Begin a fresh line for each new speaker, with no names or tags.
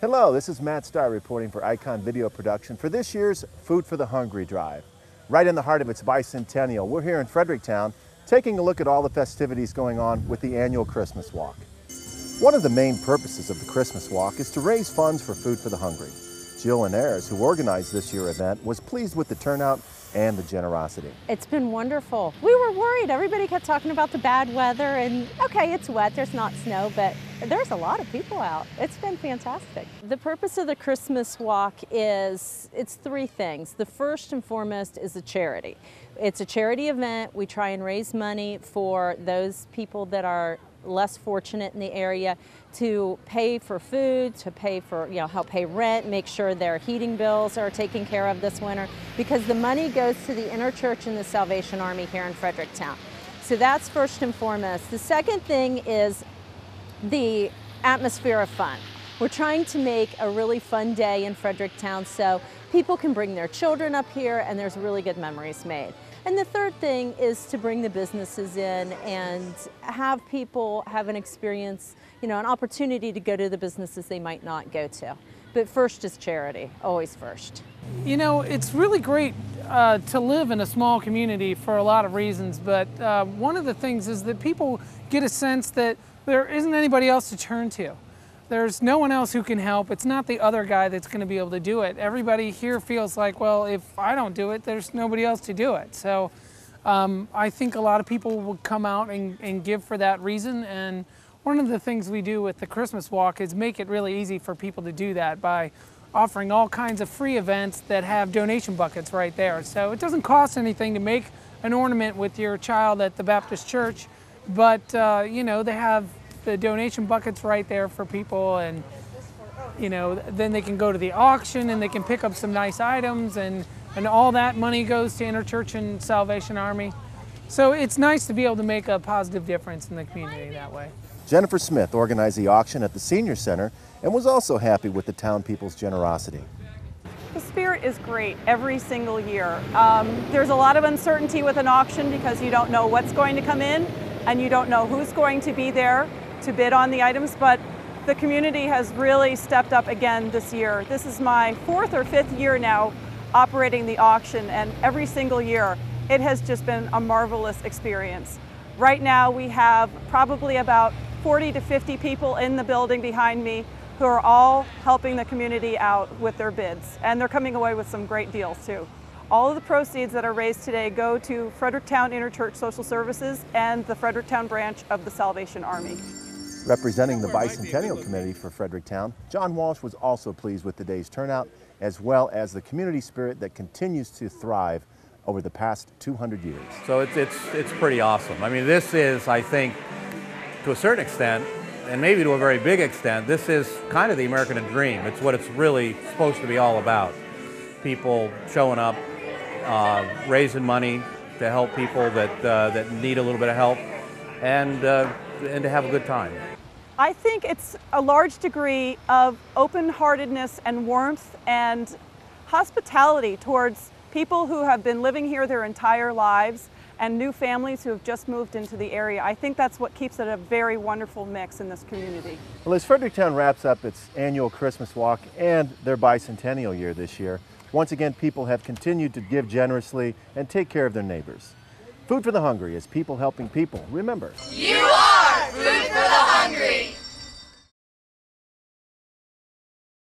Hello, this is Matt Starr reporting for Icon Video Production for this year's Food for the Hungry Drive. Right in the heart of its bicentennial, we're here in Fredericktown taking a look at all the festivities going on with the annual Christmas Walk. One of the main purposes of the Christmas Walk is to raise funds for Food for the Hungry. Jill Ayres, who organized this year's event, was pleased with the turnout and the generosity.
It's been wonderful. We were worried. Everybody kept talking about the bad weather and okay, it's wet, there's not snow, but there's a lot of people out. It's been fantastic. The purpose of the Christmas Walk it's three things. The first and foremost is a charity. It's a charity event. We try and raise money for those people that are less fortunate in the area to pay for food, to pay for, help pay rent, make sure their heating bills are taken care of this winter, because the money goes to the Interchurch and the Salvation Army here in Fredericktown. So that's first and foremost. The second thing is the atmosphere of fun. We're trying to make a really fun day in Fredericktown so people can bring their children up here and there's really good memories made. And the third thing is to bring the businesses in and have people have an experience, an opportunity to go to the businesses they might not go to. But first is charity, always first.
It's really great to live in a small community for a lot of reasons, but one of the things is that people get a sense that there isn't anybody else to turn to. There's no one else who can help. It's not the other guy that's going to be able to do it. Everybody here feels like, well, if I don't do it, there's nobody else to do it. So I think a lot of people will come out and give for that reason. And one of the things we do with the Christmas Walk is make it really easy for people to do that by offering all kinds of free events that have donation buckets right there. So it doesn't cost anything to make an ornament with your child at the Baptist church, but they have the donation buckets right there for people, and then they can go to the auction and they can pick up some nice items, and all that money goes to Interchurch and Salvation Army. So it's nice to be able to make a positive difference in the community that way.
Jennifer Smith organized the auction at the Senior Center and was also happy with the town people's generosity.
The spirit is great every single year. There's a lot of uncertainty with an auction because you don't know what's going to come in and you don't know who's going to be there to bid on the items, but the community has really stepped up again this year. This is my fourth or fifth year now operating the auction, and every single year it has just been a marvelous experience. Right now we have probably about 40 to 50 people in the building behind me who are all helping the community out with their bids, and they're coming away with some great deals too. All of the proceeds that are raised today go to Fredericktown Interchurch Social Services and the Fredericktown branch of the Salvation Army.
Representing the Bicentennial Committee for Fredericktown, John Walsh was also pleased with today's turnout, as well as the community spirit that continues to thrive over the past 200 years.
So it's pretty awesome. I mean, this is, I think, to a certain extent, and maybe to a very big extent, this is kind of the American dream. It's what it's really supposed to be all about. People showing up, raising money to help people that need a little bit of help, and to have a good time.
I think it's a large degree of open-heartedness and warmth and hospitality towards people who have been living here their entire lives and new families who have just moved into the area. I think that's what keeps it a very wonderful mix in this community.
Well, as Fredericktown wraps up its annual Christmas Walk and their bicentennial year this year, once again people have continued to give generously and take care of their neighbors. Food for the Hungry is people helping people. Remember,
you are food for the hungry.